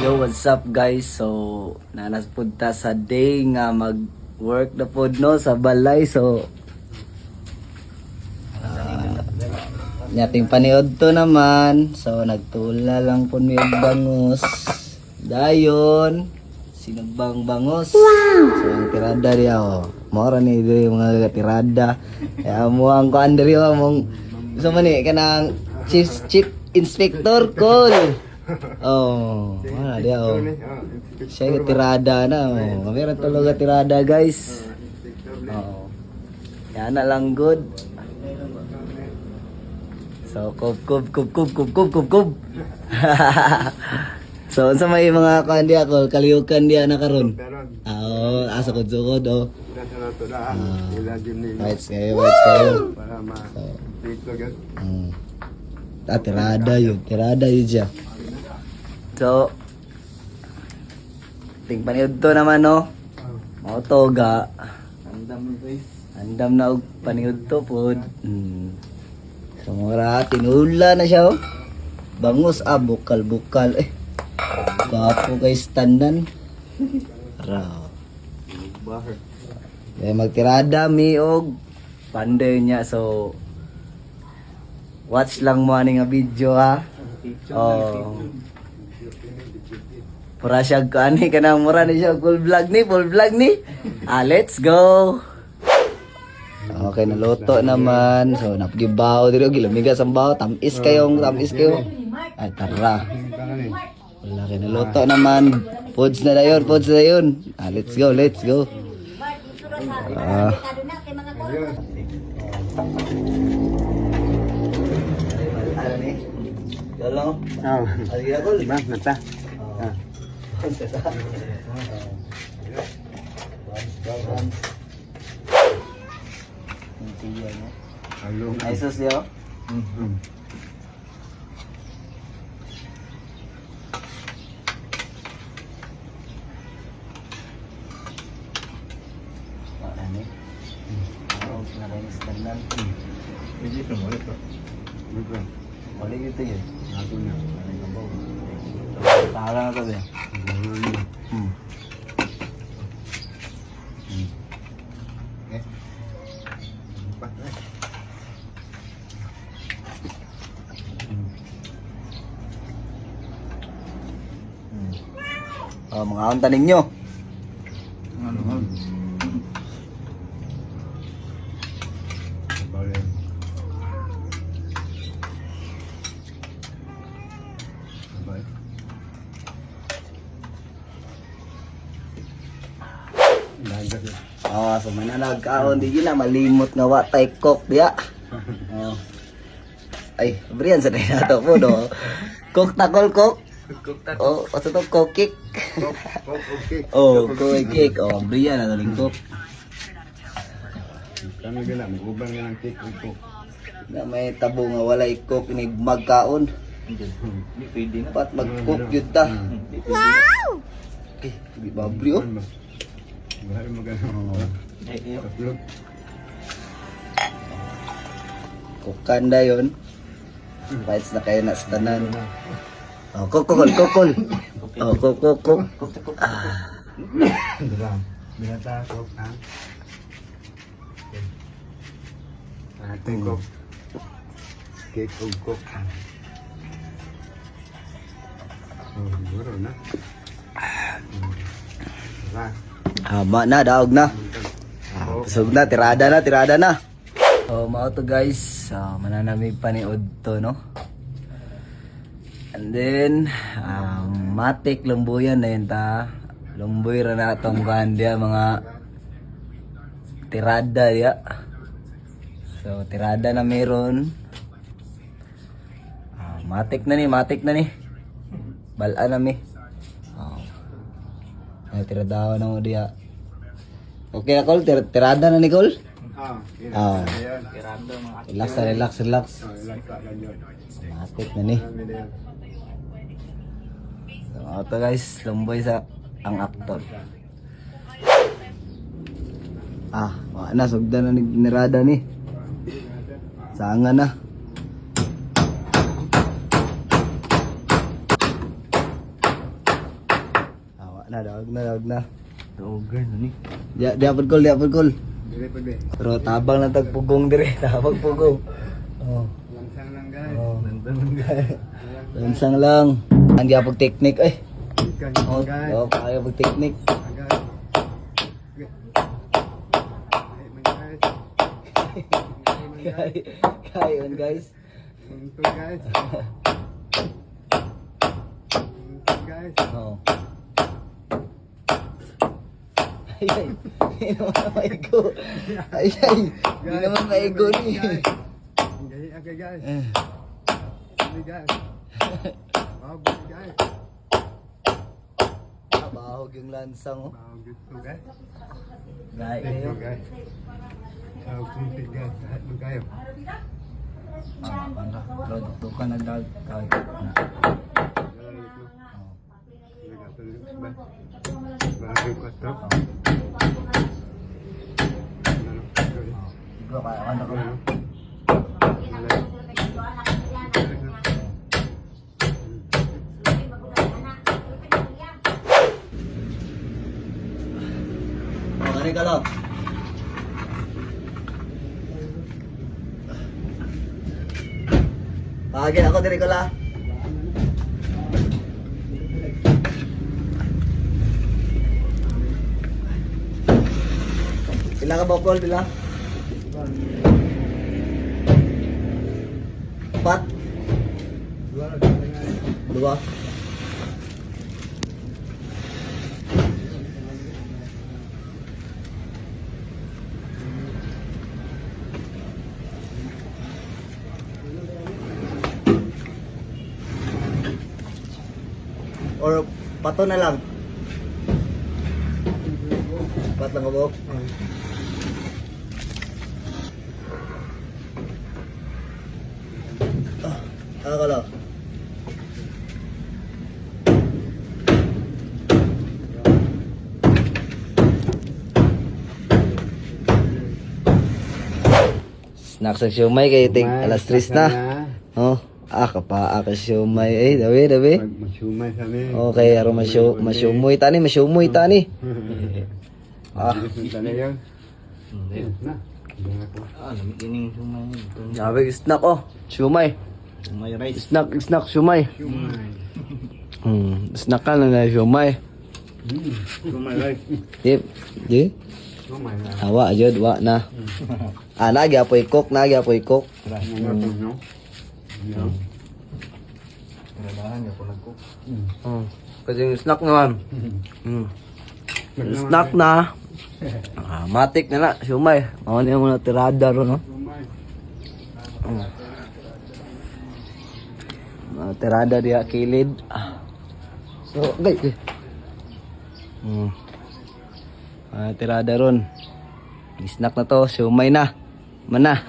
Yo, what's up guys? So, nanas punta sa day nga mag-work na pod no sa balay. So, yating paniod to naman. So, nagtula lang po may bangos. Dayon, sinagbang bangos. Wow! So, ang tirada diya oh. Mora ni diri mga tirada. Kaya mo ang kuan diri mong gusto man ni kanang chief inspector ko. Oh, wala dia oh. Siya yung tirada na oh. Meron talaga tirada guys. Oh. Yan na lang good. So, kub. So, unsa may mga kuan dia ko, kaliyukan dia na karon. Oh, asa ko sugod oh. Fights kayo. Para ma-dito agad. Tirada yun siya. So, ting paniud to naman no. Mao to ga. Andam na og paniud to pod. So mura tinula na siya oh. Bangus bukal. Kapo kay standan. Ra. Magtirada mi og panday niya so watch lang mo ani nga video ha. Oh. Pura siya ani kanang mura ni siya full vlog ni. Let's go. Okay, naluto naman. So napagibaw diri og gilumiga sa baw, tamis kayo. Ay tara. Wala kay naluto naman. Foods na dayon. Let's go. Tolong. Ari ako, Ba, nata. Halong. Ay sus yo. Hindi ka mo ito. Wala gitu yun. Ako na. Tara na to ba? Mga unta ninyo. So mananag kaon di na malimot nga wa tay cook diya. Ay, brian sa na to po do. Cook takol cook. Oh, ato to cook. Okay. Oh, cook. Oh, brian na to cook. Kami gila, mag-ubang nga ng cake ko. Na may tabo nga wala i-cook ni magkaon. Hindi pwede na. Pat mag-cook yun ta. Wow! Okay, di ba brio? Bahari magano. Upload. Kukanda yun. Fights na kayo na sa tanan. Oh, cook. Oh, cook. Binata ko, ha? Ating cook. Cake cook. Oh, siguro na. Hama na, daog na. Pusog na, tirada na. So, mao to guys. Mananamig paniod to, no? And then, matik lumbuyan na yun ta. Lumboy ra na itong kandiya, mga tirada ya. So, tirada na meron. Matik na ni. Balaan na mi. Ay, tirada na mo diya. Okay na, Col? Tirada na ni Col? Relax. Matik na ni. So, ito guys, lumboy sa ang aktor. Wala na, sugda na ni nirada ni. Sanga na. Dawag na. Dogan ni. Di apod kol. Dire pa be. Pero tabang lang tagpugong dire, tabang pugong. Oh. Langsang lang guys. Oh. Langsang. Lansang lang. Ang gyapog technique eh. Ikan Oh, guys. oh, kaya pag technique. Guys. Ay man guys. Kaya yun guys. Untung guys. Untung guys. Oh. Ay, hindi naman maigo. Ay, hindi naman maigo ni. Gahi agad guys. Ini guys. Bagus guys. Bahog yung lansang oh. Bagus tu guys. Gaya Thank kayo. you guys. Ciao kunti guys. Lahat mo kayo. Produkto ka nagdag. Kaya ka na. Bagus ko to. Ikaw kaya ka na ko. Kani ka lang. Pagin ako diri ko la. Pila ka bokol pila? Pat. Dua. Or pato na lang. Pat lang kabok. Ako lang. Snack sa siomay kay tig alas 3 na. Oh, kapa siomay dawi. Masyumay sa amin. Okay, aro masyumoy tani. Tani yan. Na. Namikining siomay. Sabi snack oh, siomay. Siomay rice. Snack siomay. Shumay. Snack ka na siomay. Shumay rice. Di. Shumay na. Hawa jud wa na. Nagi apoy cook. Mga po, no? No. Kasi yung snack naman. Snack na. Matik na na, siomay. Ano niya muna tirada ro no? Shumay. Tirada dia kilid. So, guys. Tirada ron. Snack na to, siomay na. Mana?